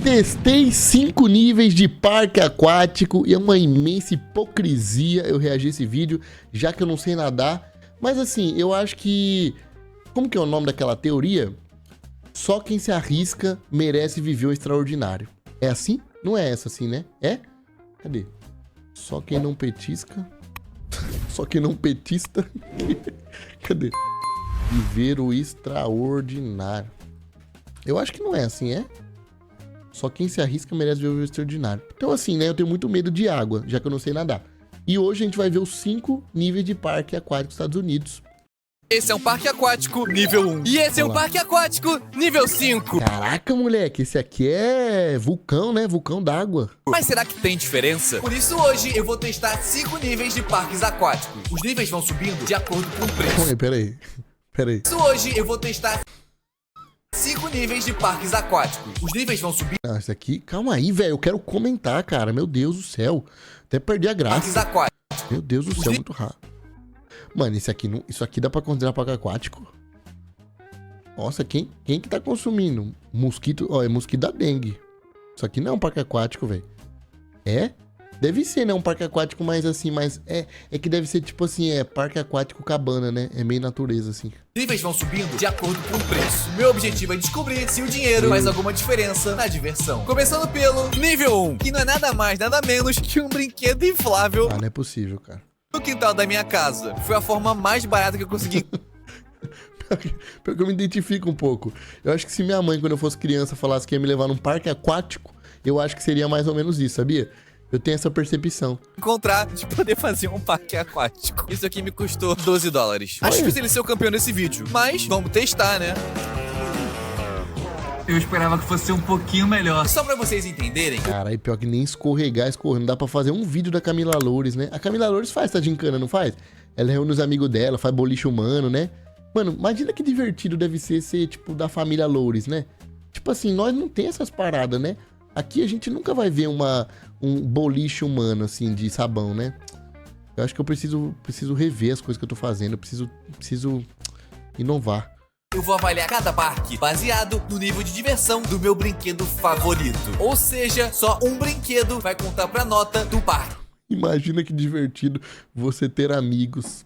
Testei 5 níveis de parque aquático e é uma imensa hipocrisia eu reagir a esse vídeo, já que eu não sei nadar. Mas assim, eu acho que... Como que é o nome daquela teoria? Só quem se arrisca merece viver o extraordinário. É assim? Não é essa assim, né? É? Cadê? Só quem não petisca... Só quem não petista... Cadê? Viver o extraordinário. Eu acho que não é assim, é? Só quem se arrisca merece ver o extraordinário. Então assim, né? Eu tenho muito medo de água, já que eu não sei nadar. E hoje a gente vai ver os 5 níveis de parque aquático dos Estados Unidos. Esse é um parque aquático nível 1. E esse é um parque aquático nível 5. Caraca, moleque, esse aqui é vulcão, né? Vulcão d'água. Mas será que tem diferença? Por isso hoje eu vou testar 5 níveis de parques aquáticos. Os níveis vão subindo de acordo com o preço. Peraí. Por isso hoje eu vou testar 5 níveis de parques aquáticos. Os níveis vão subir. Ah, esse aqui... Calma aí, velho. Eu quero comentar, cara. Meu Deus do céu. Até perdi a Parques graça. aquáticos. Meu Deus do céu, muito rápido. Mano, isso aqui dá pra considerar parque aquático? Nossa, quem que tá consumindo? Mosquito... Ó, é mosquito da dengue. Isso aqui não é um parque aquático, velho. É? Deve ser, né? Um parque aquático mais assim, mas... É que deve ser tipo assim, parque aquático cabana, né? É meio natureza, assim. Os níveis vão subindo de acordo com o preço. O meu objetivo é descobrir se o dinheiro faz alguma diferença na diversão. Começando pelo nível 1, que não é nada mais, nada menos que um brinquedo inflável Ah, não é possível, cara. no quintal da minha casa. Foi a forma mais barata que eu consegui. Pior que eu me identifico um pouco. Eu acho que se minha mãe, quando eu fosse criança, falasse que ia me levar num parque aquático, eu acho que seria mais ou menos isso, sabia? Eu tenho essa percepção. Encontrar de poder fazer um parque aquático. Isso aqui me custou $12. Acho difícil ele ser o campeão desse vídeo, mas vamos testar, né? Eu esperava que fosse um pouquinho melhor. Só pra vocês entenderem. Caralho, pior que nem escorregar. Não dá pra fazer um vídeo da Camila Loures, né? A Camila Loures faz essa gincana, não faz? Ela reúne os amigos dela, faz boliche humano, né? Mano, imagina que divertido deve ser, tipo, da família Loures, né? Tipo assim, nós não tem essas paradas, né? Aqui a gente nunca vai ver um boliche humano, assim, de sabão, né? Eu acho que eu preciso rever as coisas que eu tô fazendo. Eu preciso inovar. Eu vou avaliar cada parque baseado no nível de diversão do meu brinquedo favorito. Ou seja, só um brinquedo vai contar pra nota do parque Imagina que divertido você ter amigos.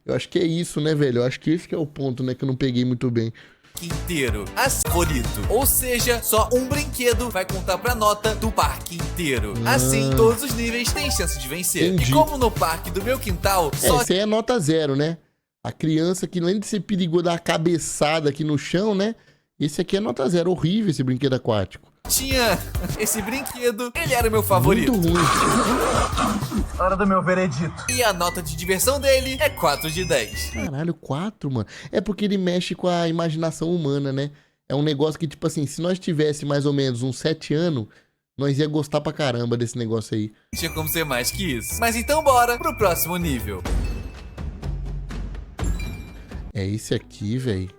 Eu acho que é isso, né, velho? Eu acho que esse que é o ponto, né, que eu não peguei muito bem. inteiro. Favorito. Ou seja, só um brinquedo vai contar pra nota do parque inteiro. Assim, todos os níveis têm chance de vencer. Entendi. E como no parque do meu quintal, só Esse aí é nota 0, né? A criança que, além de ser perigoso dar uma cabeçada aqui no chão, né? Esse aqui é nota 0. Horrível esse brinquedo aquático. tinha esse brinquedo, ele era o meu favorito. Muito ruim. Hora do meu veredito. E a nota de diversão dele é 4 de 10. Caralho, 4, mano. É porque ele mexe com a imaginação humana, né? É um negócio que, tipo assim, se nós tivesse mais ou menos uns 7 anos, nós ia gostar pra caramba desse negócio aí. Tinha como ser mais que isso. Mas então bora pro próximo nível. É esse aqui, velho.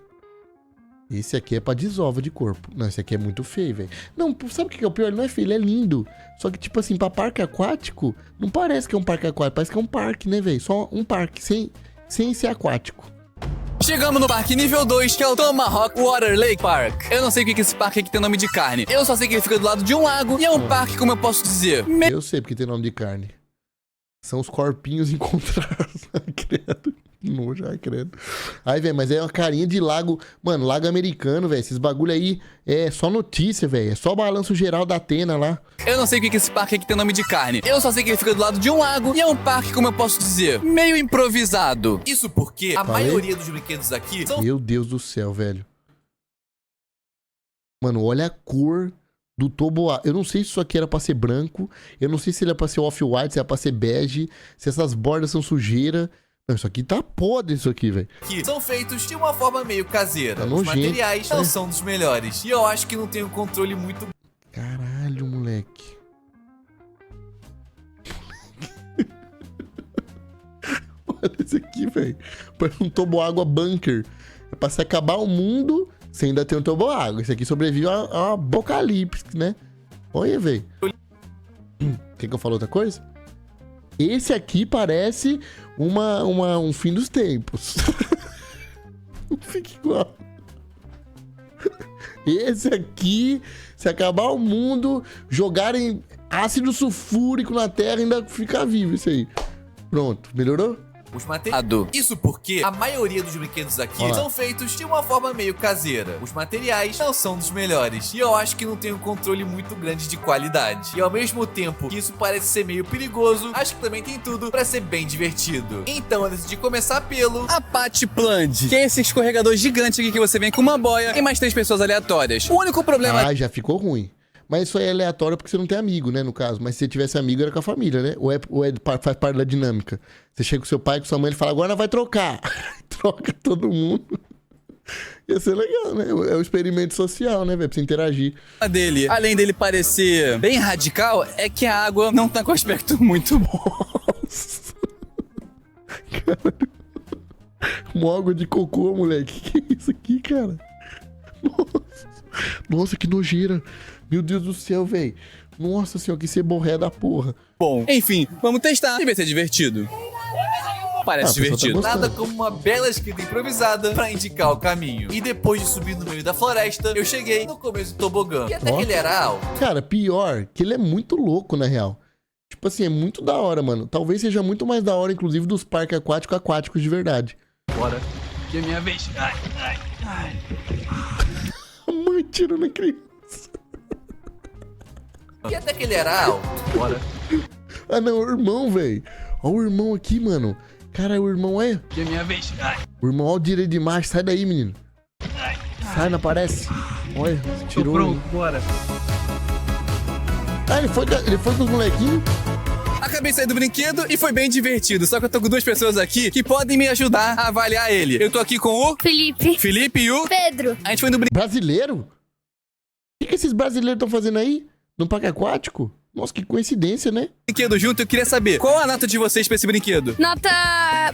Esse aqui é pra desova de corpo. Não, esse aqui é muito feio, velho. Não, sabe o que é o pior? Ele não é feio, ele é lindo. Só que, tipo assim, pra parque aquático, não parece que é um parque aquático. Parece que é um parque, né, velho? Só um parque, sem ser aquático. Chegamos no parque nível 2, que é o Tomahawk Water Lake Park. Eu não sei o que esse parque aqui tem nome de carne. Eu só sei que ele fica do lado de um lago e é um parque, como eu posso dizer, Eu sei porque tem nome de carne. São os corpinhos encontrados. Credo. Nojo, ai, credo. Ai, velho, mas é uma carinha de lago. Mano, lago americano, velho. Esses bagulho aí é só notícia, velho. É só balanço geral da Atena lá. Eu não sei o que esse parque aqui tem nome de carne. Eu só sei que ele fica do lado de um lago e é um parque, como eu posso dizer, meio improvisado. Isso porque a maioria dos brinquedos aqui são... Meu Deus do céu, velho. Mano, olha a cor do toboágua. Eu não sei se isso aqui era pra ser branco. Eu não sei se ele é pra ser off-white, se é pra ser bege. Se essas bordas são sujeira. Não, isso aqui tá podre, isso aqui, velho. que são feitos de uma forma meio caseira. Tá Os nojento, materiais né? não são dos melhores. E eu acho que não tem um controle muito... Caralho, moleque. Olha esse aqui, velho. Parece um toboágua bunker. É pra se acabar o mundo, você ainda tem um toboágua. Esse aqui sobrevive a apocalipse, né? Olha, velho. Quer que eu fale outra coisa? Esse aqui parece um fim dos tempos. Fica igual. Esse aqui, se acabar o mundo, jogarem ácido sulfúrico na terra, ainda fica vivo isso aí. Pronto, melhorou? Os materiais. Isso porque a maioria dos brinquedos aqui são feitos de uma forma meio caseira. Os materiais não são dos melhores. E eu acho que não tem um controle muito grande de qualidade. E ao mesmo tempo que isso parece ser meio perigoso, acho que também tem tudo pra ser bem divertido. Então eu decidi começar pelo A Patty Plunge, que é esse escorregador gigante aqui que você vem com uma boia e mais 3 pessoas aleatórias. O único problema... Ah, já ficou ruim. Mas isso aí é aleatório porque você não tem amigo, né, no caso. Mas se você tivesse amigo, era com a família, né? Faz parte da dinâmica. Você chega com seu pai, com sua mãe, ele fala, agora nós vai trocar. Troca todo mundo. Ia ser legal, né? É um experimento social, né, velho? Pra você interagir. dele, além dele parecer bem radical, é que a água não tá com aspecto muito bom. Nossa. Caralho. Uma água de cocô, moleque. Que é isso aqui, cara? Nossa, que nojeira. Meu Deus do céu, velho. Nossa senhora, que ceborré da porra. Bom, enfim, vamos testar e ver se é divertido. Parece divertido. Nada como uma bela escrita improvisada pra indicar o caminho. E depois de subir no meio da floresta, eu cheguei no começo do tobogã. E até que ele era alto. Cara, pior que ele é muito louco, na real. Tipo assim, é muito da hora, mano. Talvez seja muito mais da hora, inclusive, dos parques aquáticos de verdade. Bora, que é minha vez. Ai, ai, ai. A mãe tirando a criança. E até que ele era alto. Bora, Ah, não, o irmão, velho. Olha o irmão aqui, mano. Cara, o irmão é... que é minha vez. Ai, O irmão, olha o direito de macho. Sai daí, menino. ai. Sai, não aparece. Olha, Tô tirou. pronto, bora. Ah, ele foi com os molequinhos? Acabei de sair do brinquedo e foi bem divertido. Só que eu tô com 2 pessoas aqui que podem me ajudar a avaliar ele. Eu tô aqui com o Felipe e o Pedro. A gente foi no Brasileiro? O que esses brasileiros estão fazendo aí? No parque aquático? Nossa, que coincidência, né? brinquedo junto. Eu queria saber, qual a nota de vocês pra esse brinquedo? Nota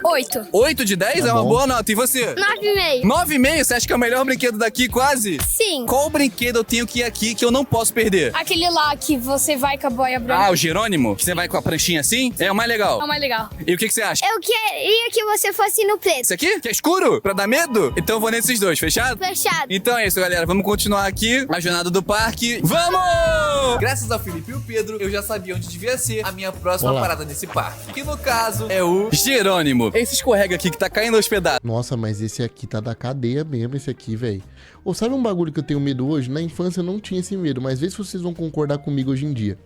8. 8 de 10? Tá É uma bom. boa nota. E você? 9,5. 9,5? Você acha que é o melhor brinquedo daqui, quase? Sim. Qual brinquedo eu tenho que ir aqui que eu não posso perder? Aquele lá que você vai com a boia branca. Ah, o Jerônimo? Que você vai com a pranchinha assim? É o mais legal. É o mais legal. E o que você acha? Eu queria que você fosse no preto. Esse aqui? Que é escuro? Pra dar medo? Então eu vou nesses dois, fechado? Fechado. Então é isso, galera. Vamos continuar aqui a jornada do parque. Vamos! Graças ao Felipe e o Pedro, eu já sabia onde devia ser a minha próxima Olá. parada nesse parque. Que no caso é o... Jerônimo. Esse escorrega aqui que tá caindo aos pedaços. Nossa, mas esse aqui tá da cadeia mesmo, esse aqui, velho. Ou sabe um bagulho que eu tenho medo hoje? Na infância eu não tinha esse medo, mas vê se vocês vão concordar comigo hoje em dia.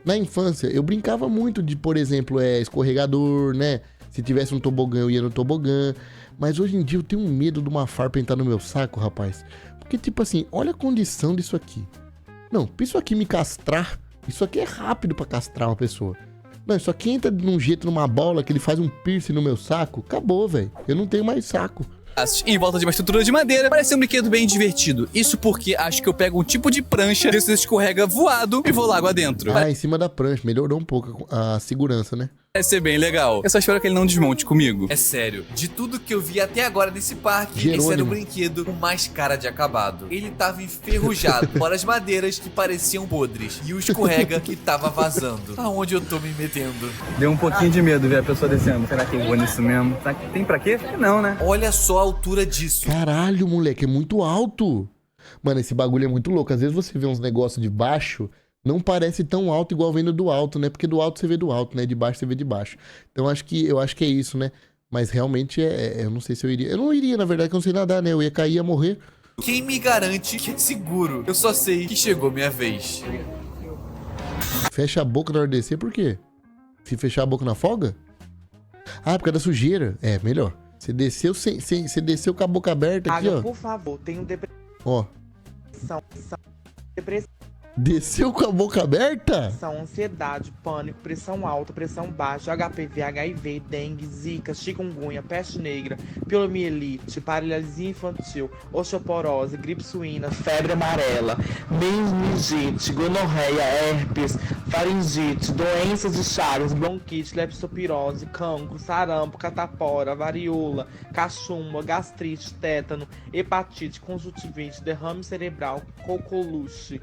Na infância, eu brincava muito de, por exemplo, escorregador, né? Se tivesse um tobogã, eu ia no tobogã. Mas hoje em dia eu tenho medo de uma farpa entrar no meu saco, rapaz. Porque, tipo assim, olha a condição disso aqui. Não, pra isso aqui me castrar, isso aqui é rápido pra castrar uma pessoa. Não, isso aqui entra de um jeito numa bola que ele faz um piercing no meu saco. Acabou, velho. Eu não tenho mais saco. Em volta de uma estrutura de madeira, parece um brinquedo bem divertido. Isso porque acho que eu pego um tipo de prancha, desses escorrega voado e vou lá água dentro. Ah, em cima da prancha. Melhorou um pouco a segurança, né? Parece ser bem legal. Eu só espero que ele não desmonte comigo. É sério, de tudo que eu vi até agora nesse parque, Jerônimo. esse era o brinquedo com mais cara de acabado. Ele tava enferrujado, fora as madeiras que pareciam podres, e o escorrega que tava vazando. Aonde eu tô me metendo? Deu um pouquinho de medo ver a pessoa descendo. Será que eu vou nisso mesmo? Será que tem pra quê? Não, né? Olha só a altura disso. Caralho, moleque, é muito alto. Mano, esse bagulho é muito louco. Às vezes você vê uns negócios de baixo, não parece tão alto igual vendo do alto, né? Porque do alto você vê do alto, né? De baixo você vê de baixo. Então eu acho que é isso, né? Mas realmente eu não sei se eu iria. Eu não iria, na verdade, que eu não sei nadar, né? Eu ia cair e ia morrer. Quem me garante que é seguro? Eu só sei que chegou minha vez. Fecha a boca na hora de descer, por quê? Se fechar a boca na folga? Ah, por causa da sujeira. É, melhor. Você desceu você desceu com a boca aberta aqui, Água, ó. por favor, tenho Ó. depressão, Desceu com a boca aberta? ansiedade, pânico, pressão alta, pressão baixa, HPV, HIV, dengue, zika, chikungunya, peste negra, piomielite, paralisia infantil, osteoporose, gripe suína, febre amarela, meningite, gonorreia, herpes, faringite, doenças de Chagas, bronquite, leptospirose, cancro, sarampo, catapora, varíola, cachumba, gastrite, tétano, hepatite, conjuntivite, derrame cerebral, coqueluche,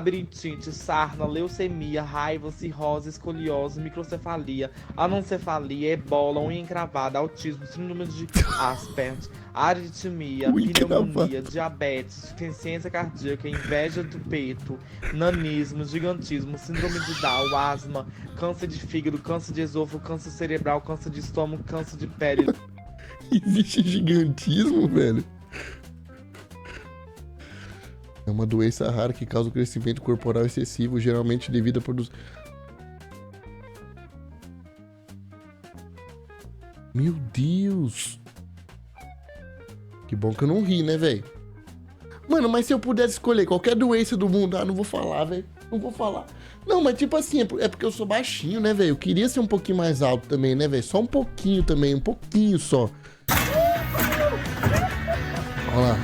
labirintite, sarna, leucemia, raiva, cirrose, escoliose, microcefalia, anencefalia, ebola, unha encravada, autismo, síndrome de Asperger, aritmia, pneumonia, diabetes, insuficiência cardíaca, inveja do peito, nanismo, gigantismo, síndrome de Down, asma, câncer de fígado, câncer de esôfago, câncer cerebral, câncer de estômago, câncer de pele. Existe gigantismo, velho? É uma doença rara que causa o crescimento corporal excessivo, geralmente devido à produção... Meu Deus! Que bom que eu não ri, né, velho? Mano, mas se eu pudesse escolher qualquer doença do mundo... Ah, não vou falar, velho. Não vou falar. Não, mas tipo assim, é porque eu sou baixinho, né, velho? Eu queria ser um pouquinho mais alto também, né, velho? Só um pouquinho também, um pouquinho só. Olha lá.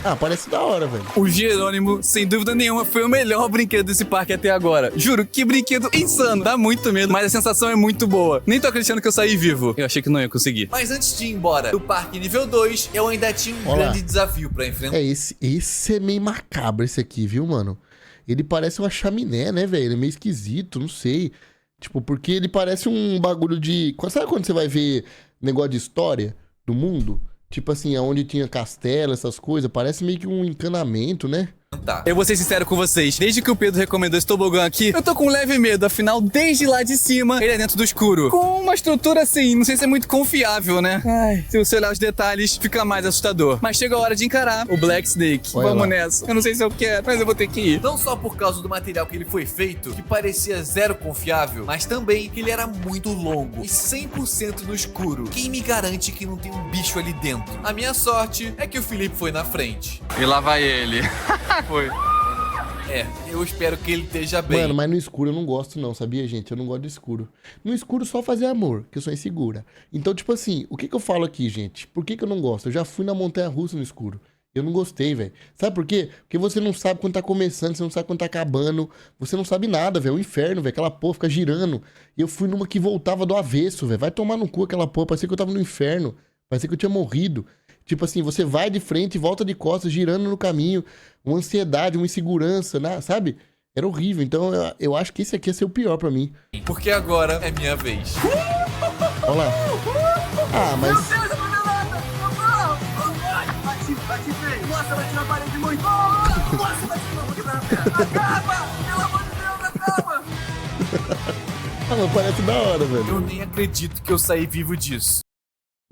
Ah, parece da hora, velho. O Jerônimo, sem dúvida nenhuma, foi o melhor brinquedo desse parque até agora. Juro, que brinquedo insano. Dá muito medo, mas a sensação é muito boa. Nem tô acreditando que eu saí vivo. Eu achei que não ia conseguir. Mas antes de ir embora do parque nível 2, eu ainda tinha um grande desafio pra enfrentar. Esse é meio macabro, esse aqui, viu, mano? Ele parece uma chaminé, né, velho? Ele é meio esquisito, não sei. Tipo, porque ele parece um bagulho de... Sabe quando você vai ver negócio de história do mundo? Tipo assim, aonde tinha castelo, essas coisas, parece meio que um encanamento, né? Tá. Eu vou ser sincero com vocês, desde que o Pedro recomendou esse tobogã aqui, eu tô com um leve medo, afinal, desde lá de cima, ele é dentro do escuro. Com uma estrutura assim, não sei se é muito confiável, né? Ai, se você olhar os detalhes, fica mais assustador. Mas chega a hora de encarar o Black Snake. Olha Vamos lá. nessa. Eu não sei se eu quero, mas eu vou ter que ir. Não só por causa do material que ele foi feito, que parecia zero confiável, mas também que ele era muito longo e 100% no escuro. Quem me garante que não tem um bicho ali dentro? A minha sorte é que o Felipe foi na frente. E lá vai ele. Foi. É, eu espero que ele esteja bem. Mano, mas no escuro eu não gosto não, sabia, gente? Eu não gosto de escuro. No escuro só fazer amor, que eu sou insegura. Então, tipo assim, o que eu falo aqui, gente? Por que eu não gosto? Eu já fui na montanha-russa no escuro. Eu não gostei, velho. Sabe por quê? Porque você não sabe quando tá começando, você não sabe quando tá acabando. Você não sabe nada, velho. É um inferno, velho. Aquela porra fica girando. E eu fui numa que voltava do avesso, velho. Vai tomar no cu aquela porra. Parecia que eu tava no inferno. Parecia que eu tinha morrido. Tipo assim, você vai de frente e volta de costas, girando no caminho. Uma ansiedade, uma insegurança, né? Sabe? Era horrível. Então eu acho que esse aqui ia ser o pior pra mim. Porque agora é minha vez. Olha lá. Ah, mas... Bate feio. Nossa, bate na parede muito. Nossa, bate de novo, quebrar a perna. Acaba! Pelo amor de Deus, acaba! Ah, mas parece da hora, velho. Eu nem acredito que eu saí vivo disso.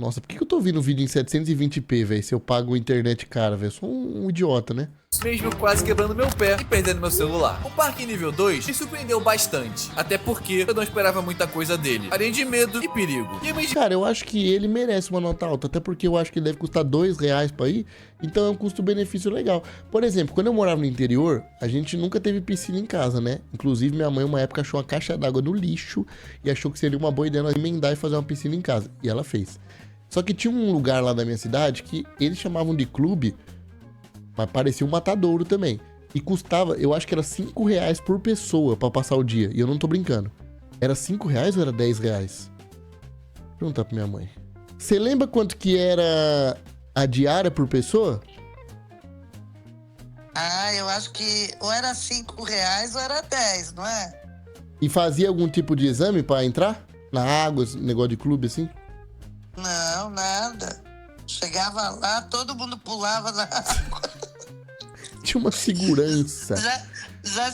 Nossa, por que eu tô ouvindo um vídeo em 720p, velho? Se eu pago internet cara, velho. Eu sou um idiota, né? Mesmo quase quebrando meu pé e perdendo meu celular. O parque nível 2 me surpreendeu bastante. Até porque eu não esperava muita coisa dele. Além de medo e perigo. E eu Cara, eu acho que ele merece uma nota alta. Até porque eu acho que ele deve custar R$2 pra ir. Então é um custo-benefício legal. Por exemplo, quando eu morava no interior, a gente nunca teve piscina em casa, né? Inclusive, minha mãe, uma época, achou uma caixa d'água no lixo e achou que seria uma boa ideia nós emendar e fazer uma piscina em casa. E ela fez. Só que tinha um lugar lá da minha cidade que eles chamavam de clube, mas parecia um matadouro também. E custava, eu acho que era R$5 por pessoa pra passar o dia. E eu não tô brincando. Era R$5 ou era R$10? Vou perguntar pra minha mãe. Você lembra quanto que era a diária por pessoa? Ah, eu acho que ou era R$5 ou era 10, não é? E fazia algum tipo de exame pra entrar? Na água, esse negócio de clube assim? Não, nada. Chegava lá, todo mundo pulava na água. Tinha uma segurança. Já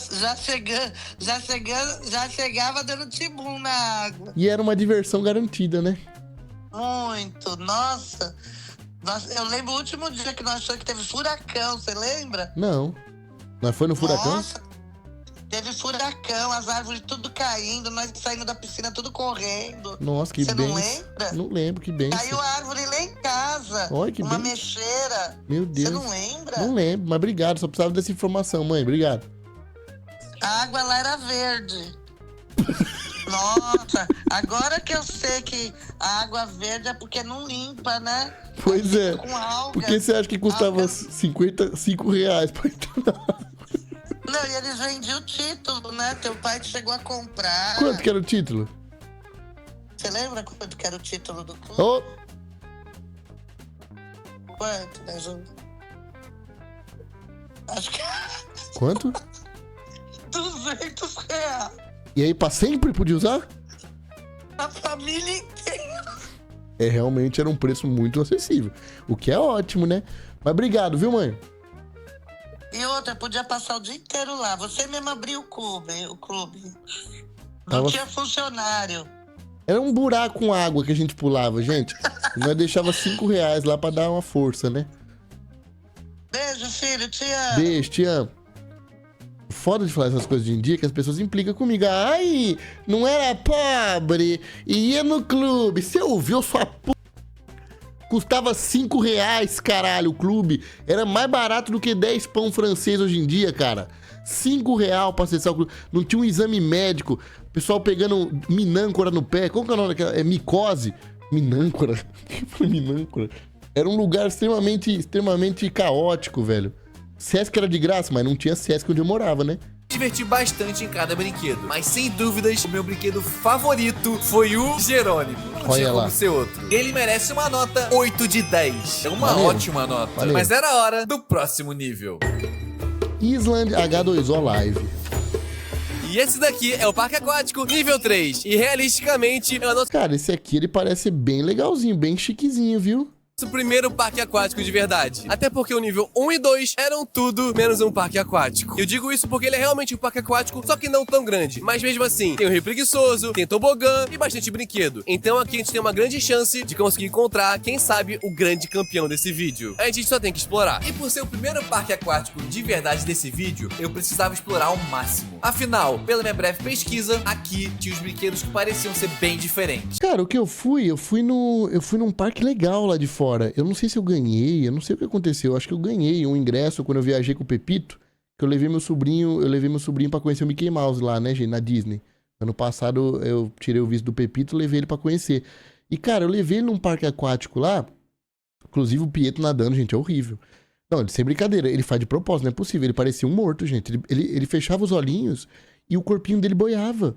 chegava dando tibum na água. E era uma diversão garantida, né? Muito, nossa. Eu lembro o último dia que nós achamos que teve furacão, você lembra? Não. Nós foi no furacão? Nossa, teve furacão, as árvores tudo caindo, nós saindo da piscina tudo correndo. Nossa, que Você benção. não lembra? Não lembro, que benção. Caiu a árvore lá em casa. Olha, que uma benção. mexeira. Meu Deus. Você não lembra? Não lembro, mas obrigado. Só precisava dessa informação, mãe. Obrigado. A água lá era verde. Nossa, agora que eu sei que a água verde é porque não limpa, né? Pois é. Com alga. Por que você acha que custava R$55 pra entrar? Não, e eles vendiam o título, né? Teu pai chegou a comprar. Quanto que era o título? Você lembra quanto que era o título do clube? Oh, Quanto, né, Ju? Acho que Quanto? R$ 200. E aí, pra sempre podia usar? A família inteira. Realmente era um preço muito acessível. O que é ótimo, né? Mas obrigado, viu, mãe? E outra, podia passar o dia inteiro lá. Você mesmo abriu o clube. Não Tava- tinha funcionário. Era um buraco com água que a gente pulava, gente. E nós deixava R$5 lá pra dar uma força, né? Beijo, filho. Te amo. Beijo, te amo. Foda de falar essas coisas de em dia que as pessoas implicam comigo. Ai, não era pobre e ia no clube. Você ouviu, sua p... Custava R$5, caralho, o clube. Era mais barato do que 10 pão francês hoje em dia, cara. R$5 pra acessar o clube. Não tinha um exame médico. O pessoal pegando minâncora no pé. Qual que é o nome daquela? É micose? Minâncora? O que foi minâncora? Era um lugar extremamente caótico, velho. Sesc era de graça, mas não tinha Sesc onde eu morava, né? Diverti bastante em cada brinquedo, mas sem dúvidas, o meu brinquedo favorito foi o Jerônimo. Não Olha tinha lá. como ser outro. Ele merece uma nota 8 de 10. É uma Valeu. ótima nota. Valeu. Mas era hora do próximo nível. Island H2O Live. E esse daqui é o Parque Aquático nível 3. E realisticamente, é o nosso Cara, esse aqui ele parece bem legalzinho, bem chiquezinho, viu? primeiro parque aquático de verdade. Até porque o nível 1 e 2 eram tudo menos um parque aquático. Eu digo isso porque ele é realmente um parque aquático, só que não tão grande. Mas mesmo assim, tem o Rio Preguiçoso, tem tobogã e bastante brinquedo. Então aqui a gente tem uma grande chance de conseguir encontrar, quem sabe, o grande campeão desse vídeo. A gente só tem que explorar. E por ser o primeiro parque aquático de verdade desse vídeo, eu precisava explorar ao máximo. Afinal, pela minha breve pesquisa, aqui tinha os brinquedos que pareciam ser bem diferentes. Cara, o que eu fui num parque legal lá de fora. Eu não sei se eu ganhei, eu não sei o que aconteceu. Eu acho que eu ganhei um ingresso quando eu viajei com o Pepito, que eu levei meu sobrinho pra conhecer o Mickey Mouse lá, né, gente, na Disney. Ano passado eu tirei o visto do Pepito e levei ele pra conhecer. E, cara, eu levei ele num parque aquático lá, inclusive o Pietro nadando, gente, é horrível. Não, ele sem brincadeira, ele faz de propósito, não é possível. Ele parecia um morto, gente. Ele fechava os olhinhos e o corpinho dele boiava.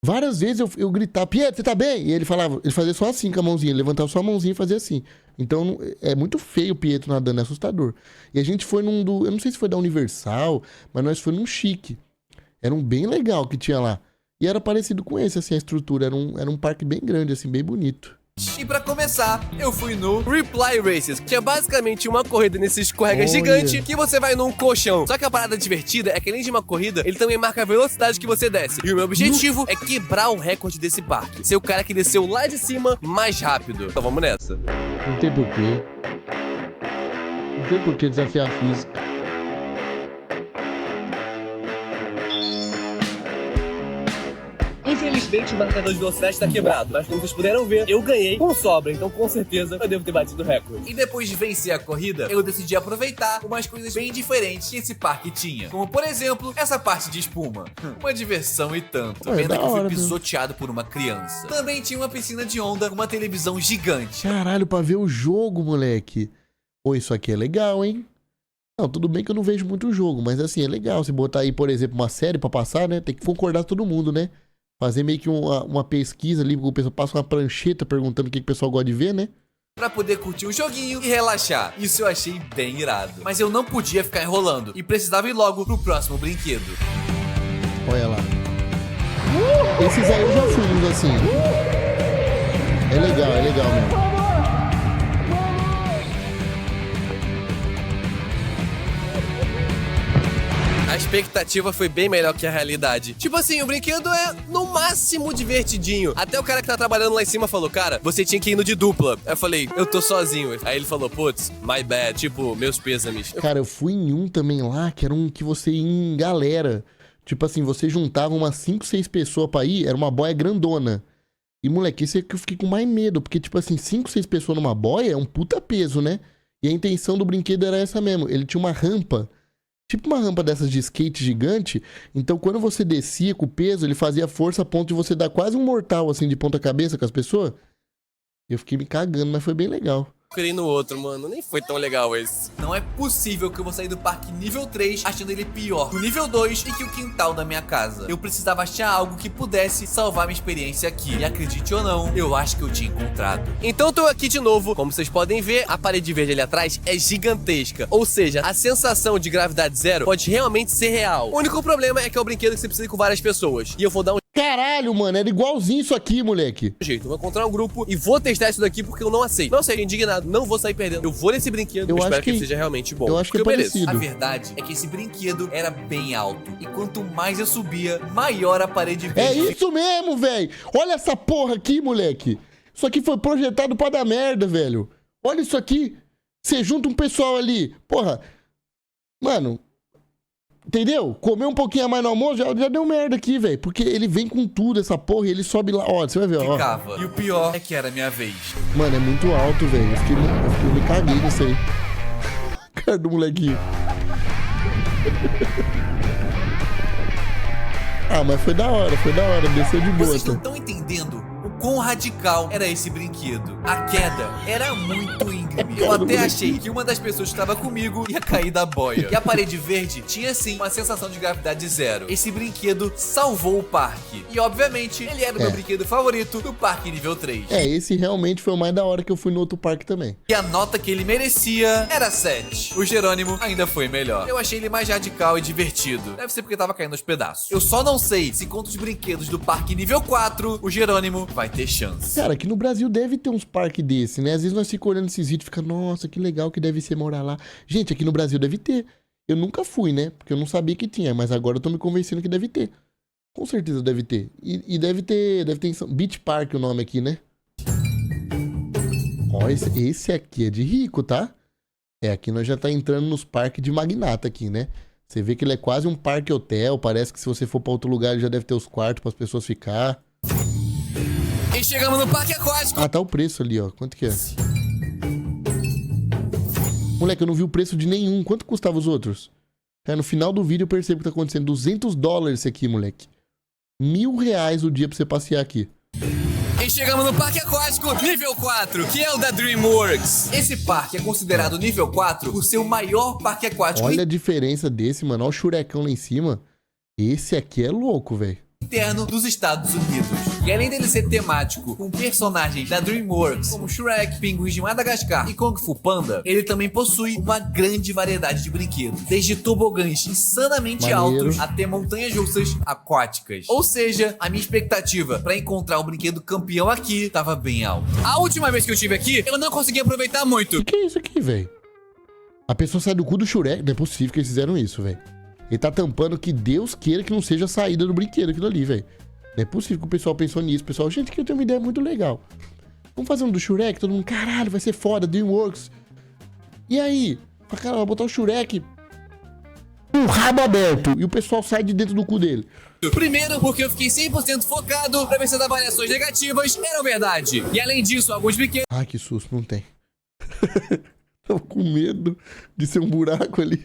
Várias vezes eu gritava, Pietro, você tá bem? E ele falava, ele fazia só assim com a mãozinha, ele levantava só a mãozinha e fazia assim. Então é muito feio o Pietro nadando, é assustador. E a gente foi eu não sei se foi da Universal, mas nós foi num chique. Era um bem legal que tinha lá. E era parecido com esse, assim, a estrutura. Era um parque bem grande, assim, bem bonito. E pra começar, eu fui no Reply Races, que é basicamente uma corrida nesse escorrega Olha. gigante que você vai num colchão. Só que a parada divertida é que além de uma corrida, ele também marca a velocidade que você desce. E o meu objetivo é quebrar o recorde desse parque. Ser o cara que desceu lá de cima mais rápido. Então vamos nessa. Não tem porquê. Não tem porquê desafiar a física. Infelizmente o marcador de velocidade está quebrado, mas como vocês puderam ver, eu ganhei com sobra, então com certeza eu devo ter batido o recorde. E depois de vencer a corrida, eu decidi aproveitar umas coisas bem diferentes que esse parque tinha. Como por exemplo, essa parte de espuma. Uma diversão e tanto. Ué, Pena da que eu fui hora, viu? pisoteado por uma criança. Também tinha uma piscina de onda com uma televisão gigante. Caralho, pra ver o jogo, moleque. Pô, isso aqui é legal, hein? Não, tudo bem que eu não vejo muito jogo, mas assim, é legal. Se botar aí, por exemplo, uma série pra passar, né? Tem que concordar todo mundo, né? Fazer meio que uma pesquisa ali, o pessoal passa uma prancheta perguntando o que o pessoal gosta de ver, né? Pra poder curtir o joguinho e relaxar. Isso eu achei bem irado. Mas eu não podia ficar enrolando e precisava ir logo pro próximo brinquedo. Olha lá. Esses aí eu já fui uns assim. É legal mesmo. A expectativa foi bem melhor que a realidade. Tipo assim, o brinquedo é no máximo divertidinho. Até o cara que tá trabalhando lá em cima falou, cara, você tinha que ir no de dupla. Aí eu falei, eu tô sozinho. Aí ele falou, putz, my bad, tipo, meus pêsames. Cara, eu fui em um também lá, que era um que você ia em galera. Tipo assim, você juntava umas 5, 6 pessoas pra ir, era uma boia grandona. E, moleque, esse é que eu fiquei com mais medo, porque, tipo assim, 5, 6 pessoas numa boia é um puta peso, né? E a intenção do brinquedo era essa mesmo. Ele tinha uma rampa, tipo uma rampa dessas de skate gigante. Então, quando você descia com o peso, ele fazia força a ponto de você dar quase um mortal, assim, de ponta cabeça com as pessoas. Eu fiquei me cagando, mas foi bem legal. Queria ir no outro, mano. Nem foi tão legal esse. Não é possível que eu vou sair do parque nível 3 achando ele pior que o nível 2 e que o quintal da minha casa. Eu precisava achar algo que pudesse salvar minha experiência aqui. E acredite ou não, eu acho que eu tinha encontrado. Então tô aqui de novo. Como vocês podem ver, a parede verde ali atrás é gigantesca. Ou seja, a sensação de gravidade zero pode realmente ser real. O único problema é que é o brinquedo que você precisa ir com várias pessoas. E eu vou dar um Caralho, mano, era igualzinho isso aqui, moleque. jeito. Eu vou encontrar um grupo e vou testar isso daqui porque eu não aceito. Não sei, indignado. Não vou sair perdendo. Eu vou nesse brinquedo. Eu Eu espero acho que ele que- seja realmente bom. eu acho que porque é eu mereço. parecido. A verdade é que esse brinquedo era bem alto. E quanto mais eu subia, maior a parede É verde. isso mesmo, velho. Olha essa porra aqui, moleque. Isso aqui foi projetado pra dar merda, velho. Olha isso aqui. Você junta um pessoal ali. Porra. Mano. Entendeu? Comer um pouquinho a mais no almoço já deu merda aqui, velho. Porque ele vem com tudo, essa porra, e ele sobe lá. Ó, você vai ver, ó. Ficava. E o pior é que era minha vez. Mano, é muito alto, velho. Eu me caguei nisso aí. Cara do molequinho. Ah, mas foi da hora, desceu de boa. Vocês não Tá? estão entendendo o quão radical era esse brinquedo. A queda era muito íngreme. Eu até achei que uma das pessoas que estava comigo ia cair da boia. E a parede verde tinha sim uma sensação de gravidade zero. Esse brinquedo salvou o parque. E obviamente ele era o meu brinquedo favorito do parque nível 3. É, esse realmente foi o mais da hora que eu fui no outro parque também. E a nota que ele merecia era 7. O Jerônimo ainda foi melhor. Eu achei ele mais radical e divertido. Deve ser porque tava caindo aos pedaços. Eu só não sei se contra os brinquedos do parque nível 4, o Jerônimo vai ter chance. Cara, aqui no Brasil deve ter uns parques desse, né? Às vezes nós ficamos olhando esses vídeos e fica, nossa, que legal que deve ser morar lá. Gente, aqui no Brasil deve ter. Eu nunca fui, né? Porque eu não sabia que tinha, mas agora eu tô me convencendo que deve ter. Com certeza deve ter. E deve ter Beach Park o nome aqui, né? Ó, esse aqui é de rico, tá? É, aqui nós já tá entrando nos parques de magnata aqui, né? Você vê que ele é quase um parque hotel. Parece que se você for pra outro lugar, ele já deve ter os quartos para as pessoas ficar. E chegamos no parque aquático. Ah, tá o preço ali, ó. Quanto que é? Moleque, eu não vi o preço de nenhum. Quanto custava os outros? Cara, no final do vídeo eu percebo que tá acontecendo. $200 esse aqui, moleque. R$1.000 o dia pra você passear aqui. E chegamos no parque aquático nível 4, que é o da DreamWorks. Esse parque é considerado nível 4 por ser o maior parque aquático Olha a diferença desse, mano. Olha o churecão lá em cima. Esse aqui é louco, velho. interno dos Estados Unidos. E além dele ser temático, com personagens da DreamWorks, como Shrek, Pinguins de Madagascar e Kung Fu Panda, ele também possui uma grande variedade de brinquedos, desde tobogãs insanamente Maneiro. altos até montanhas russas aquáticas. Ou seja, a minha expectativa para encontrar o brinquedo campeão aqui estava bem alta. A última vez que eu estive aqui, eu não consegui aproveitar muito. O que é isso aqui, velho? A pessoa sai do cu do Shrek. Não é possível que eles fizeram isso, velho. Ele tá tampando que Deus queira que não seja a saída do brinquedo aquilo ali, velho. Não é possível que o pessoal pensou nisso. Pessoal, gente, que eu tenho uma ideia muito legal. Vamos fazer um do Shrek? Todo mundo, caralho, vai ser foda, DreamWorks. E aí? Cara, vai botar o Shrek com o rabo aberto. E o pessoal sai de dentro do cu dele. Primeiro, porque eu fiquei 100% focado pra ver se as avaliações negativas eram verdade. E além disso, alguns brinquedos Ai, que susto, não tem. Tava com medo de ser um buraco ali.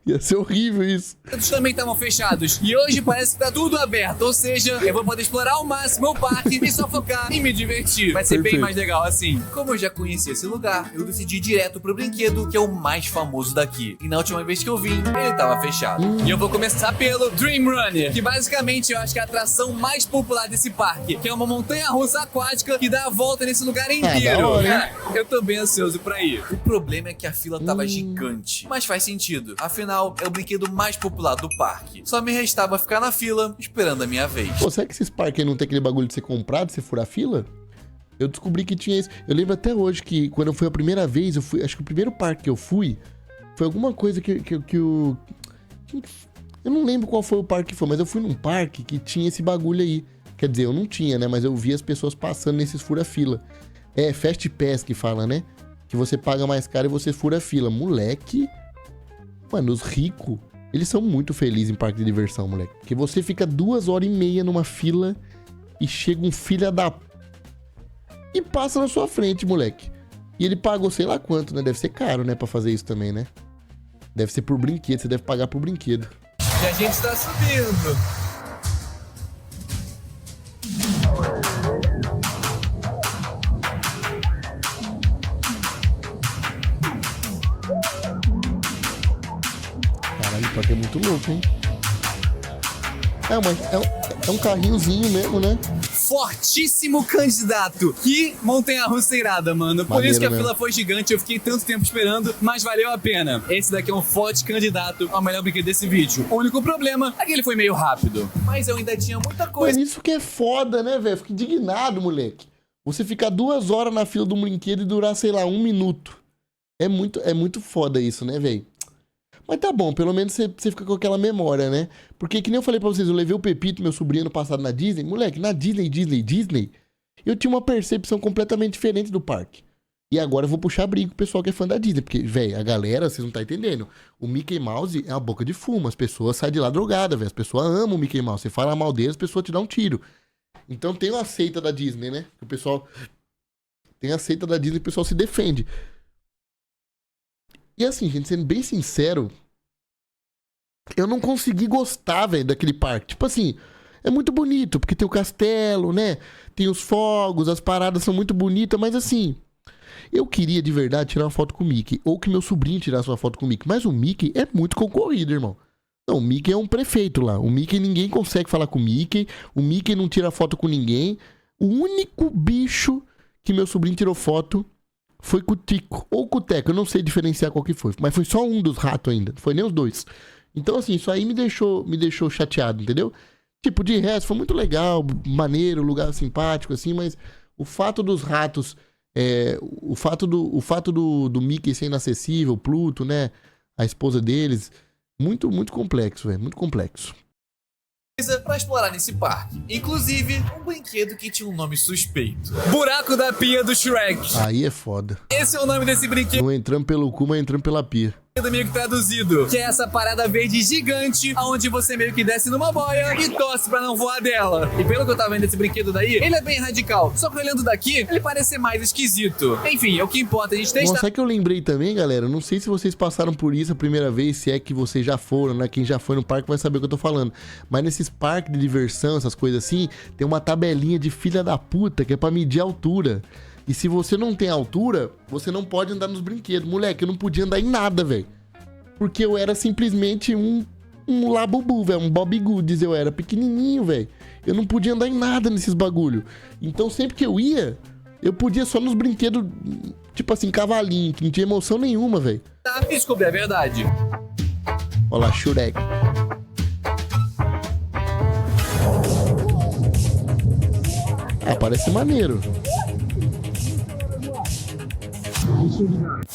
Ia ser horrível isso. também estavam fechados. E hoje parece que tá tudo aberto. Ou seja, eu vou poder explorar ao máximo o parque e só focar em me divertir. Vai ser bem Perfeito. mais legal assim. Como eu já conhecia esse lugar, eu decidi ir direto pro brinquedo, que é o mais famoso daqui. E na última vez que eu vim, ele tava fechado. E eu vou começar pelo Dream Runner, que basicamente eu acho que é a atração mais popular desse parque, que é uma montanha-russa aquática que dá a volta nesse lugar inteiro. da hora, hein? Cara, eu tô bem ansioso pra ir. O problema é que a fila tava gigante. Mas faz sentido. Afinal, é o brinquedo mais popular do parque. Só me restava ficar na fila, esperando a minha vez. Pô, será que esses parques aí não tem aquele bagulho de ser comprado, você furar fila? Eu descobri que tinha isso. Eu lembro até hoje que quando eu fui a primeira vez, eu fui. Acho que o primeiro parque que eu fui foi alguma coisa que o. Eu não lembro qual foi o parque que foi, mas eu fui num parque que tinha esse bagulho aí. Quer dizer, eu não tinha, né? Mas eu vi as pessoas passando nesses fura-fila. É Fast Pass que fala, né? Que você paga mais caro e você fura fila. Moleque. Mano, os ricos, eles são muito felizes em parque de diversão, moleque. Porque você fica 2h30 numa fila e chega um filho da... E passa na sua frente, moleque. E ele pagou sei lá quanto, né? Deve ser caro, né? Pra fazer isso também, né? Deve ser por brinquedo, você deve pagar por brinquedo. E a gente tá subindo. Caralho, o parque é muito louco, hein? É um carrinhozinho mesmo, né? Fortíssimo candidato. Que montanha-russa irada, mano. Por Maneiro isso que a mesmo. fila foi gigante, eu fiquei tanto tempo esperando, mas valeu a pena. Esse daqui é um forte candidato ao melhor brinquedo desse vídeo. O único problema é que ele foi meio rápido. Mas eu ainda tinha muita coisa. Mas isso que é foda, né, velho? Fico indignado, moleque. Você ficar 2 horas na fila do brinquedo e durar, sei lá, 1 minuto. É muito foda isso, né, velho? Mas tá bom, pelo menos você fica com aquela memória, né? Porque que nem eu falei pra vocês, eu levei o Pepito, meu sobrinho, ano passado na Disney. Moleque, na Disney, eu tinha uma percepção completamente diferente do parque. E agora eu vou puxar briga com o pessoal que é fã da Disney. Porque, velho, a galera, vocês não tá entendendo. O Mickey Mouse é uma boca de fumo. As pessoas saem de lá drogadas, velho. As pessoas amam o Mickey Mouse. Você fala mal deles, as pessoas te dão um tiro. Então tem uma seita da Disney, né? Que o pessoal... Tem a seita da Disney e o pessoal se defende. E assim, gente, sendo bem sincero, eu não consegui gostar, velho, daquele parque. Tipo assim, é muito bonito, porque tem o castelo, né? Tem os fogos, as paradas são muito bonitas, mas assim, eu queria de verdade tirar uma foto com o Mickey, ou que meu sobrinho tirasse uma foto com o Mickey, mas o Mickey é muito concorrido, irmão. Não, o Mickey é um prefeito lá. O Mickey, ninguém consegue falar com o Mickey não tira foto com ninguém. O único bicho que meu sobrinho tirou foto foi com o Tico ou com o Teco, eu não sei diferenciar qual que foi, mas foi só um dos ratos ainda, não foi nem os dois. Então assim, isso aí me deixou chateado, entendeu? Tipo, de resto, foi muito legal, maneiro, lugar simpático, assim, mas o fato dos ratos, o fato do Mickey ser inacessível, Pluto, né, a esposa deles, muito complexo, velho, muito complexo. Pra explorar nesse parque. Inclusive, um brinquedo que tinha um nome suspeito. Buraco da pia do Shrek. Aí é foda. Esse é o nome desse brinquedo. Não entrando pelo cu, mas entrando pela pia. Meio que traduzido, que é essa parada verde gigante, onde você meio que desce numa boia e torce pra não voar dela. E pelo que eu tava vendo desse brinquedo daí, ele é bem radical. Só que olhando daqui, ele parece ser mais esquisito. Enfim, é o que importa, a gente testa. Nossa, sabe que eu lembrei também, galera? Não sei se vocês passaram por isso a primeira vez, se é que vocês já foram, né? Quem já foi no parque vai saber o que eu tô falando. Mas nesses parques de diversão, essas coisas assim, tem uma tabelinha de filha da puta que é pra medir a altura. E se você não tem altura, você não pode andar nos brinquedos. Moleque, eu não podia andar em nada, velho. Porque eu era simplesmente um labubu, velho. Um Bob Goods, eu era pequenininho, velho. Eu não podia andar em nada nesses bagulho. Então sempre que eu ia, eu podia só nos brinquedos, tipo assim, cavalinho, que não tinha emoção nenhuma, velho. Tá, descobri a verdade. Olha lá, Shrek. Ah, parece maneiro.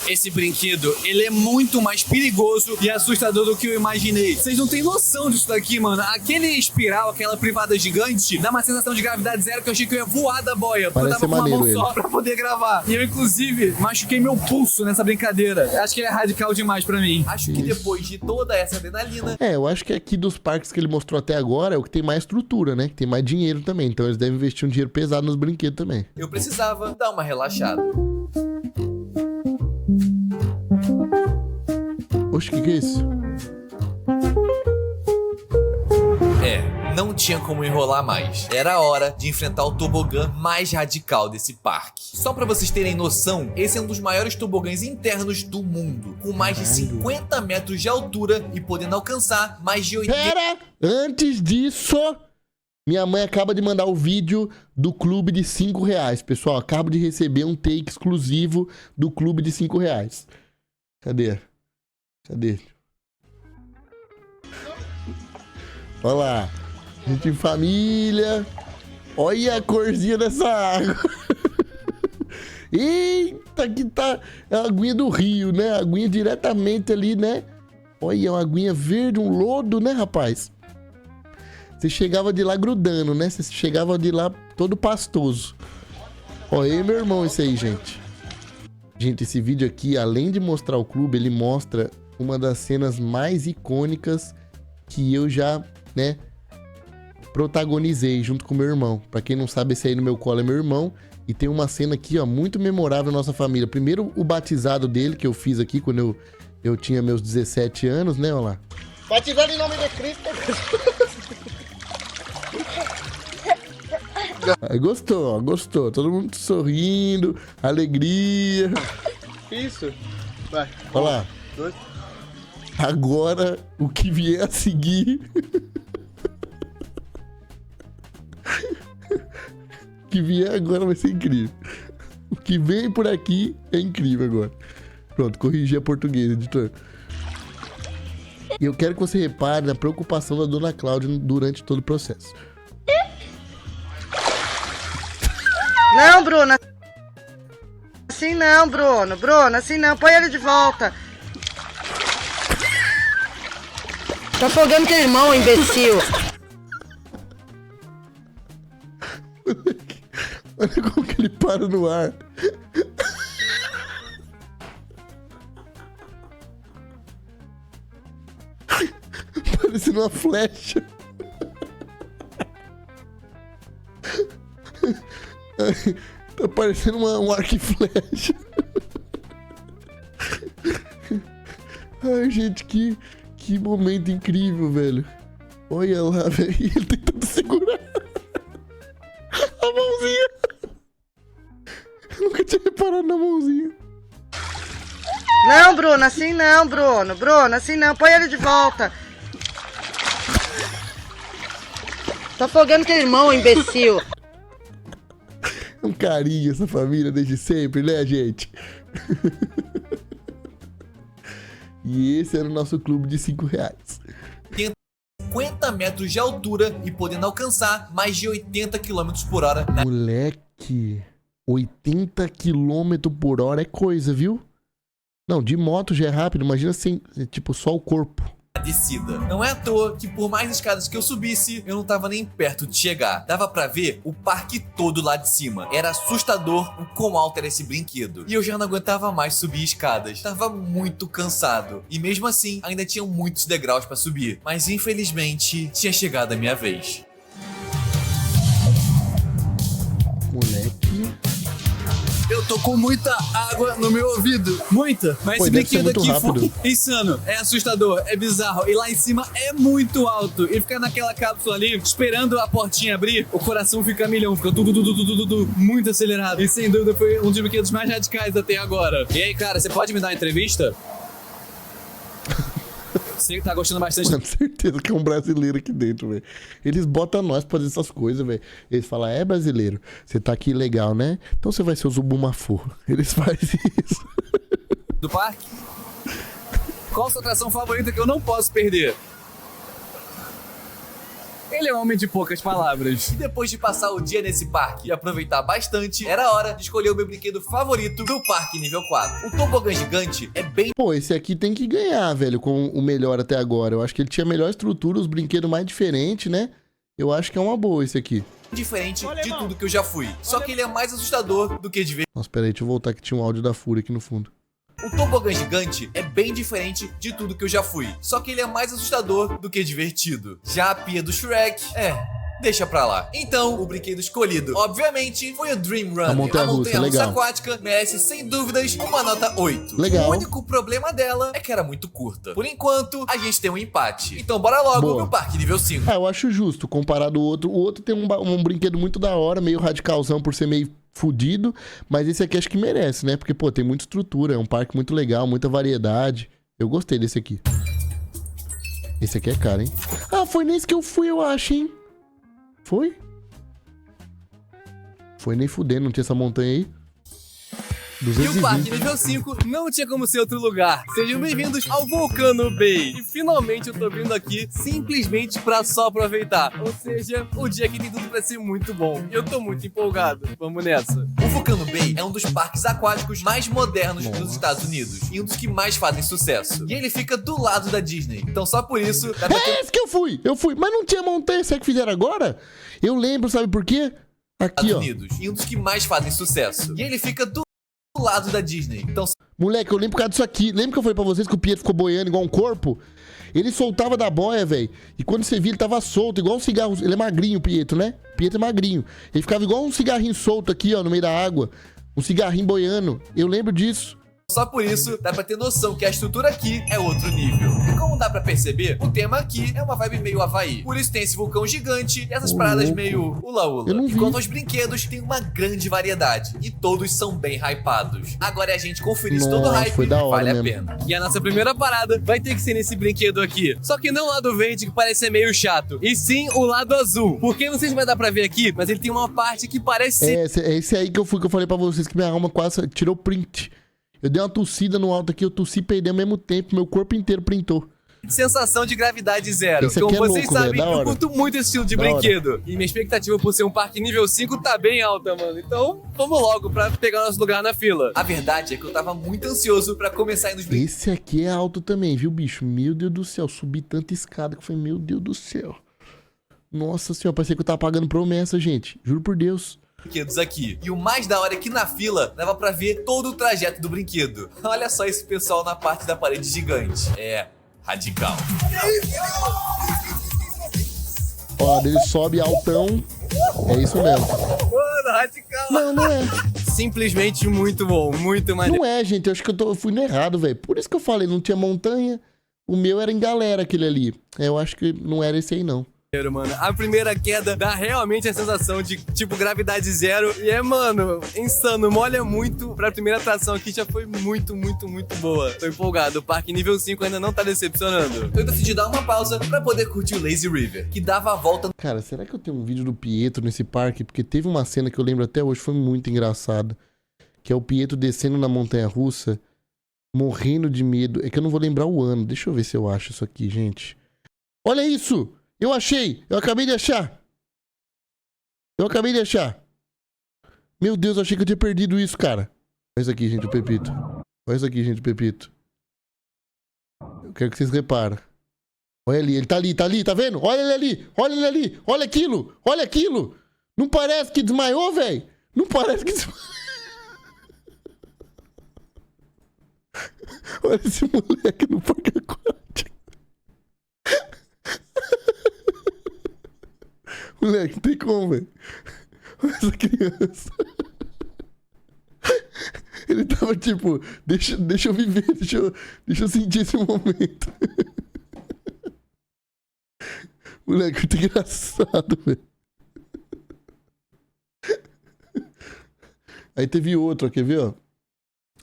Esse brinquedo, ele é muito mais perigoso e assustador do que eu imaginei. Vocês não têm noção disso daqui, mano. Aquele espiral, aquela privada gigante, dá uma sensação de gravidade zero que eu achei que eu ia voar da boia. Porque eu Parece tava com uma mão maneiro só pra poder gravar. E eu, inclusive, machuquei meu pulso nessa brincadeira. Acho que ele é radical demais pra mim. Acho que depois de toda essa adrenalina, Eu acho que aqui dos parques que ele mostrou até agora é o que tem mais estrutura, né? Que tem mais dinheiro também. Então eles devem investir um dinheiro pesado nos brinquedos também. eu precisava dar uma relaxada. Oxe, que é isso? Não tinha como enrolar mais. Era a hora de enfrentar o tobogã mais radical desse parque. Só pra vocês terem noção, esse é um dos maiores tobogãs internos do mundo, com mais de 50 metros de altura e podendo alcançar mais de 80... Pera! Antes disso, minha mãe acaba de mandar o vídeo do clube de R$5. Pessoal, acabo de receber um take exclusivo do clube de R$5. Cadê? Olha lá. Gente em família. Olha a corzinha dessa água. Eita, que tá a aguinha do rio, né? A aguinha diretamente ali, né? Olha, uma aguinha verde, um lodo, né, rapaz? Você chegava de lá grudando, né? Você chegava de lá todo pastoso. Olha aí, meu irmão, isso aí, gente. Gente, esse vídeo aqui, além de mostrar o clube, ele mostra uma das cenas mais icônicas que eu já, né, protagonizei junto com meu irmão. Pra quem não sabe, esse aí no meu colo é meu irmão. E tem uma cena aqui, ó, muito memorável na nossa família. Primeiro, o batizado dele, que eu fiz aqui quando eu tinha meus 17 anos, né, olha lá. Batizado em nome de Cristo. Aí gostou, ó, gostou. Todo mundo sorrindo, alegria. Isso. Vai. Olha lá. 2. Agora, o que vier a seguir... O que vier agora vai ser incrível. O que vem por aqui é incrível agora. Pronto, corrigi a português, editor. E eu quero que você repare na preocupação da dona Cláudia durante todo o processo. Não, Bruna. Assim não, Bruno. Bruno, assim não. Põe ele de volta. Tá afogando teu irmão, imbecil. Olha como que ele para no ar. Parecendo uma flecha. Tá parecendo um arco e flecha. Ai, gente, que momento incrível, velho. Olha lá, velho. Ele tentando segurar a mãozinha. Eu nunca tinha reparado na mãozinha. Não, Bruno, assim não, Bruno. Bruno, assim não. Põe ele de volta. Tá afogando teu irmão, imbecil. É um carinho essa família desde sempre, né, gente? E esse era o nosso clube de R$5. 50 metros de altura e podendo alcançar mais de 80 km por hora na Moleque, 80 km por hora é coisa, viu? Não, de moto já é rápido, imagina sem, tipo, só o corpo. descida. Não é à toa que por mais escadas que eu subisse, eu não tava nem perto de chegar. Dava pra ver o parque todo lá de cima. Era assustador o quão alto era esse brinquedo. E eu já não aguentava mais subir escadas. Tava muito cansado. E mesmo assim, ainda tinham muitos degraus pra subir. Mas infelizmente, tinha chegado a minha vez. Moleque. Eu tô com muita água no meu ouvido. Muita. Mas esse brinquedo aqui foi insano. É assustador, é bizarro. E lá em cima é muito alto. E ficar naquela cápsula ali, esperando a portinha abrir, o coração fica a milhão. Fica tudo muito acelerado. E sem dúvida foi um dos brinquedos mais radicais até agora. E aí, cara, você pode me dar uma entrevista? Você que tá gostando bastante. Mano, certeza que é um brasileiro aqui dentro, velho. Eles botam nós pra fazer essas coisas, velho. Eles falam, é brasileiro, você tá aqui legal, né? Então você vai ser o Zubumafu. Eles fazem isso. Do parque? Qual a sua atração favorita que eu não posso perder? Ele é um homem de poucas palavras. E depois de passar o dia nesse parque e aproveitar bastante, era hora de escolher o meu brinquedo favorito do parque nível 4. O tobogã gigante é bem... Pô, esse aqui tem que ganhar, velho, com o melhor até agora. Eu acho que ele tinha a melhor estrutura, os brinquedos mais diferentes, né? Eu acho que é uma boa esse aqui. diferente de tudo que eu já fui. Só que ele é mais assustador do que divertido. Nossa, peraí, deixa eu voltar que tinha um áudio da Fúria aqui no fundo. O tobogã gigante é bem diferente de tudo que eu já fui. Só que ele é mais assustador do que divertido. Já a pia do Shrek, deixa pra lá. Então, o brinquedo escolhido, obviamente, foi o Dream Runner. A montanha-russa, legal. Aquática merece, sem dúvidas, uma nota 8. Legal. O único problema dela é que era muito curta. Por enquanto, a gente tem um empate. Então, bora logo no parque nível 5. Eu acho justo, comparado ao outro. O outro tem um brinquedo muito da hora, meio radicalzão por ser meio fudido, mas esse aqui acho que merece, né? Porque, pô, tem muita estrutura, é um parque muito legal, muita variedade. Eu gostei desse aqui. Esse aqui é caro, hein? Ah, foi nesse que eu fui, eu acho, hein? Foi? Foi nem fudendo, não tinha essa montanha aí. 220. E o parque nível 5 não tinha como ser outro lugar. Sejam bem-vindos ao Volcano Bay. E finalmente eu tô vindo aqui simplesmente pra só aproveitar. Ou seja, o dia aqui tem tudo pra ser muito bom. E eu tô muito empolgado. Vamos nessa. O Volcano Bay é um dos parques aquáticos mais modernos dos Estados Unidos e um dos que mais fazem sucesso. E ele fica do lado da Disney. Então só por isso... É esse que eu fui! Mas não tinha montanha, será que fizeram agora? Eu lembro, sabe por quê? Aqui, ó. E um dos que mais fazem sucesso. E ele fica do lado da Disney. Então... Moleque, eu lembro por causa disso aqui. Lembra que eu falei pra vocês que o Pietro ficou boiando igual um corpo? Ele soltava da boia, velho. E quando você via, ele tava solto, igual um cigarro. Ele é magrinho, o Pietro, né? O Pietro é magrinho. Ele ficava igual um cigarrinho solto aqui, ó, no meio da água. Um cigarrinho boiando. Eu lembro disso. Só por isso, dá pra ter noção que a estrutura aqui é outro nível. E como Como dá pra perceber, o tema aqui é uma vibe meio Havaí. Por isso tem esse vulcão gigante e essas paradas meio ula-ula. Enquanto aos brinquedos, tem uma grande variedade e todos são bem hypados. Agora é a gente conferir se todo hype vale a pena. E a nossa primeira parada vai ter que ser nesse brinquedo aqui. Só que não o lado verde, que parece ser meio chato, e sim o lado azul. Porque não sei se vai dar pra ver aqui, mas ele tem uma parte que parece... É esse aí que eu falei pra vocês que minha alma quase tirou print. Eu dei uma tossida no alto aqui, eu tossi e peidei ao mesmo tempo, meu corpo inteiro printou. Sensação de gravidade zero. Esse Como aqui é vocês louco, sabem, velho, eu curto muito esse estilo de brinquedo. E minha expectativa por ser um parque nível 5 tá bem alta, mano. Então, vamos logo pra pegar nosso lugar na fila. A verdade é que eu tava muito ansioso pra começar a ir nos brinquedos. Esse aqui é alto também, viu, bicho? Meu Deus do céu, subi tanta escada que foi, meu Deus do céu. Nossa senhora, parecia que eu tava pagando promessa, gente. Juro por Deus. Brinquedos aqui. E o mais da hora é que na fila dava pra ver todo o trajeto do brinquedo. Olha só esse pessoal na parte da parede gigante. É radical. Ó, ele sobe altão. É isso mesmo. Mano, radical. Não é. Simplesmente muito bom, muito maneiro. Não é, gente. Eu acho que eu fui no errado, velho. Por isso que eu falei, não tinha montanha. O meu era em galera, aquele ali. Eu acho que não era esse aí, não. Mano, a primeira queda dá realmente a sensação de, tipo, gravidade zero. E é, mano, insano, molha muito. Pra primeira atração aqui já foi muito, muito, muito boa. Tô empolgado, o parque nível 5 ainda não tá decepcionando. Eu decidi dar uma pausa pra poder curtir o Lazy River, que dava a volta... Cara, será que eu tenho um vídeo do Pietro nesse parque? Porque teve uma cena que eu lembro até hoje, foi muito engraçada. Que é o Pietro descendo na montanha-russa, morrendo de medo. É que eu não vou lembrar o ano. Deixa eu ver se eu acho isso aqui, gente. Olha isso! Eu achei! Eu acabei de achar! Meu Deus, eu achei que eu tinha perdido isso, cara. Olha isso aqui, gente, o Pepito. Olha isso aqui, gente, o Pepito. Eu quero que vocês reparem. Olha ali, ele tá ali, tá vendo? Olha ele ali, olha aquilo. Não parece que desmaiou, velho? Não parece que desmaiou. Olha esse moleque no parque aquático. Moleque, não tem como, velho. Olha essa criança. Ele tava tipo, deixa eu viver, deixa eu sentir esse momento. Moleque, muito engraçado, velho. Aí teve outro, ó, quer ver, ó?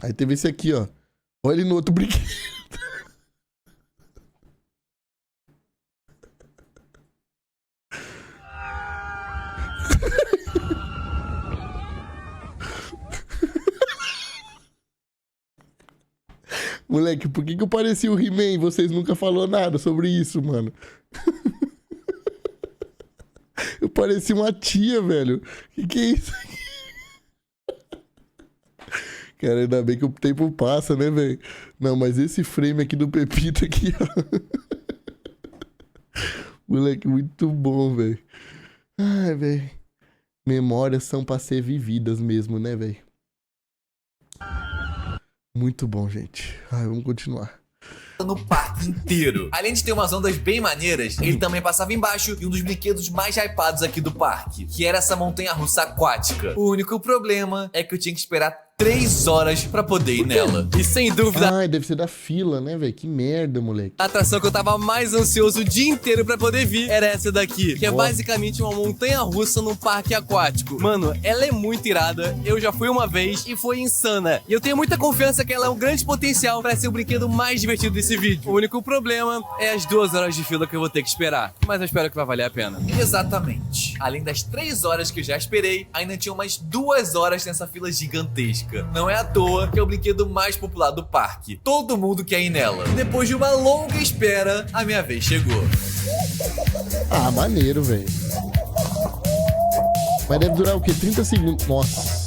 Aí teve esse aqui, ó. Olha ele no outro brinquedo. Moleque, por que eu parecia o He-Man e vocês nunca falaram nada sobre isso, mano? Eu parecia uma tia, velho. Que é isso aqui? Cara, ainda bem que o tempo passa, né, velho? Não, mas esse frame aqui do Pepito aqui, ó. Moleque, muito bom, velho. Ai, velho. Memórias são pra ser vividas mesmo, né, velho? Muito bom, gente. Ai, vamos continuar. No parque inteiro. Além de ter umas ondas bem maneiras, ele também passava embaixo de um dos brinquedos mais hypados aqui do parque, que era essa montanha-russa aquática. O único problema é que eu tinha que esperar 3 horas pra poder ir nela. E sem dúvida... Ai, deve ser da fila, né, velho? Que merda, moleque. A atração que eu tava mais ansioso o dia inteiro pra poder vir era essa daqui, que é basicamente uma montanha-russa num parque aquático. Mano, ela é muito irada, eu já fui uma vez e foi insana. E eu tenho muita confiança que ela é um grande potencial pra ser o brinquedo mais divertido desse vídeo. O único problema é as 2 horas de fila que eu vou ter que esperar. Mas eu espero que vai valer a pena. Exatamente. Além das 3 horas que eu já esperei, ainda tinha umas 2 horas nessa fila gigantesca. Não é à toa que é o brinquedo mais popular do parque. Todo mundo quer ir nela. Depois de uma longa espera, a minha vez chegou. Ah, maneiro, velho. Mas deve durar o quê? 30 segundos. Nossa.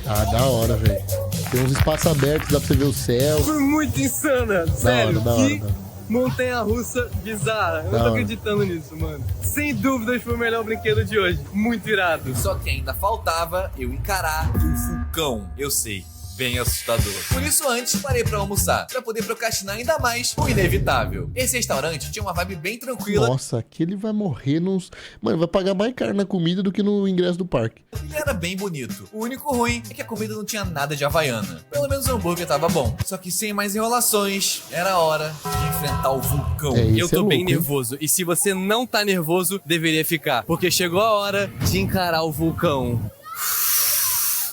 Ah, da hora, velho. Tem uns espaços abertos, dá pra você ver o céu. Foi muito insana. Sério, da hora. Montanha-russa bizarra. Eu não tô acreditando nisso, mano. Sem dúvidas foi o melhor brinquedo de hoje. Muito irado. Só que ainda faltava eu encarar um vulcão. Eu sei. bem assustador. Por isso antes parei pra almoçar, pra poder procrastinar ainda mais o inevitável. Esse restaurante tinha uma vibe bem tranquila. Nossa, aqui ele vai morrer nos... Mano, vai pagar mais caro na comida do que no ingresso do parque. Ele era bem bonito. O único ruim é que a comida não tinha nada de havaiana. Pelo menos o hambúrguer tava bom. Só que sem mais enrolações, era hora de enfrentar o vulcão. Eu tô bem nervoso. E se você não tá nervoso, deveria ficar. Porque chegou a hora de encarar o vulcão.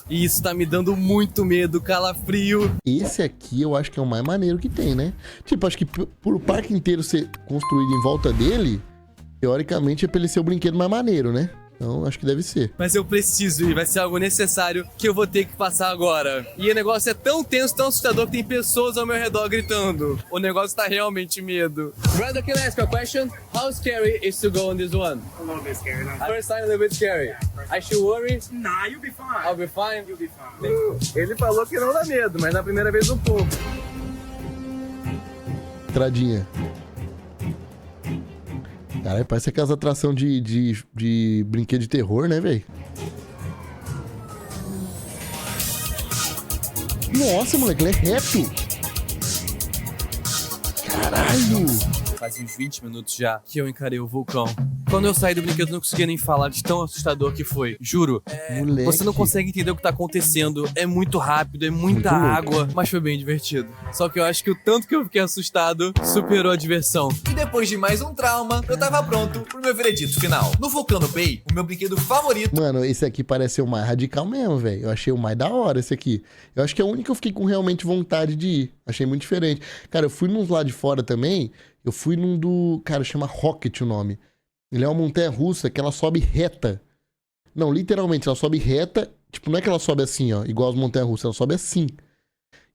E isso tá me dando muito medo, calafrio. Esse aqui eu acho que é o mais maneiro que tem, né? Tipo, acho que por o parque inteiro ser construído em volta dele, teoricamente é pra ele ser o brinquedo mais maneiro, né? Então, acho que deve ser. Mas eu preciso e vai ser algo necessário que eu vou ter que passar agora. E o negócio é tão tenso, tão assustador que tem pessoas ao meu redor gritando. O negócio tá realmente medo. Brother, can I ask a question? How scary is to go on this one? A little bit scary, no? First time a little bit scary. I should worry? Nah, you'll be fine. I'll be fine? You'll be fine. Ele falou que não dá medo, mas na primeira vez um pouco. Entradinha. Caralho, parece aquelas atrações de brinquedo de terror, né, velho? Nossa, moleque, ele é reto. Caralho. Faz uns 20 minutos já que eu encarei o vulcão. Quando eu saí do brinquedo, eu não conseguia nem falar de tão assustador que foi. Juro. Moleque. Você não consegue entender o que tá acontecendo. É muito rápido, é muita Muito louco. água. Mas foi bem divertido. Só que eu acho que o tanto que eu fiquei assustado superou a diversão. E depois de mais um trauma, eu tava pronto pro meu veredito final. No Volcano Bay, o meu brinquedo favorito... Mano, esse aqui parece ser o mais radical mesmo, velho. Eu achei o mais da hora esse aqui. Eu acho que é o único que eu fiquei com realmente vontade de ir. Achei muito diferente. Cara, eu fui nos lá de fora também. Eu fui num do... Cara, chama Rocket o nome. Ele é uma montanha-russa que ela sobe reta. Não, literalmente, ela sobe reta. Tipo, não é que ela sobe assim, ó, igual as montanhas-russas. Ela sobe assim.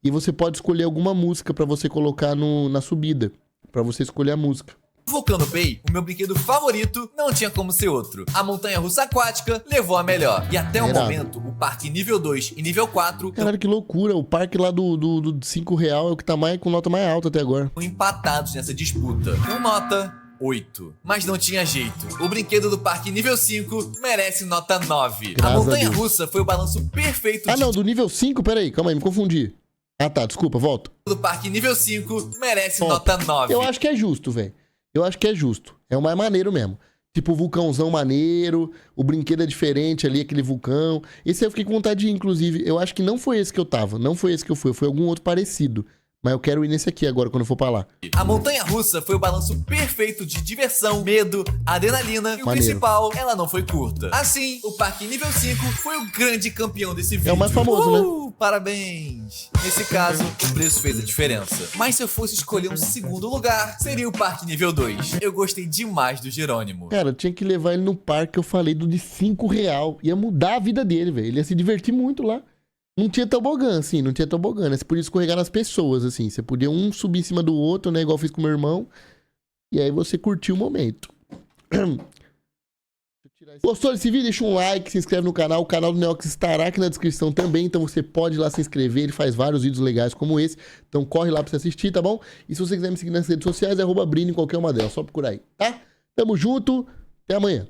E você pode escolher alguma música pra você colocar na subida. Pra você escolher a música. No Volcano Bay, o meu brinquedo favorito não tinha como ser outro. A montanha-russa aquática levou a melhor. E até o Irado. momento, o parque nível 2 e nível 4 Caralho, que loucura. O parque lá do R$5 é o que tá com nota mais alta até agora. estão empatados nessa disputa. Com nota 8. Mas não tinha jeito. O brinquedo do parque nível 5 merece nota 9. Graças A a montanha-russa foi o balanço perfeito Ah, não, do nível 5? Pera aí, calma aí, me confundi. Ah, tá, desculpa, volta. do parque nível 5 merece Volta. nota 9. Eu acho que é justo, velho. Eu acho que é justo. É o mais maneiro mesmo. Tipo, o vulcãozão maneiro, o brinquedo é diferente ali, aquele vulcão. Esse eu fiquei com vontade de ir, inclusive. Eu acho que não foi esse que eu tava, não foi esse que eu fui, foi algum outro parecido. Mas eu quero ir nesse aqui agora, quando eu for pra lá. A montanha-russa foi o balanço perfeito de diversão, medo, adrenalina e o Maneiro. principal, ela não foi curta. Assim, o parque nível 5 foi o grande campeão desse vídeo. É o mais famoso, né? Parabéns! Nesse caso, o preço fez a diferença. Mas se eu fosse escolher um segundo lugar, seria o parque nível 2. Eu gostei demais do Jerônimo. Cara, eu tinha que levar ele no parque que eu falei do de R$5. Ia mudar a vida dele, velho. Ele ia se divertir muito lá. Não tinha tobogã, assim, não tinha tobogã, né? Você podia escorregar nas pessoas, assim. Você podia um subir em cima do outro, né? Igual eu fiz com meu irmão. E aí você curtiu o momento. Gostou desse vídeo? Deixa um like, se inscreve no canal. O canal do Neox estará aqui na descrição também. Então você pode ir lá se inscrever. Ele faz vários vídeos legais como esse. Então corre lá pra você assistir, tá bom? E se você quiser me seguir nas redes sociais, é @Brino em qualquer uma delas. Só procurar aí, tá? Tamo junto. Até amanhã.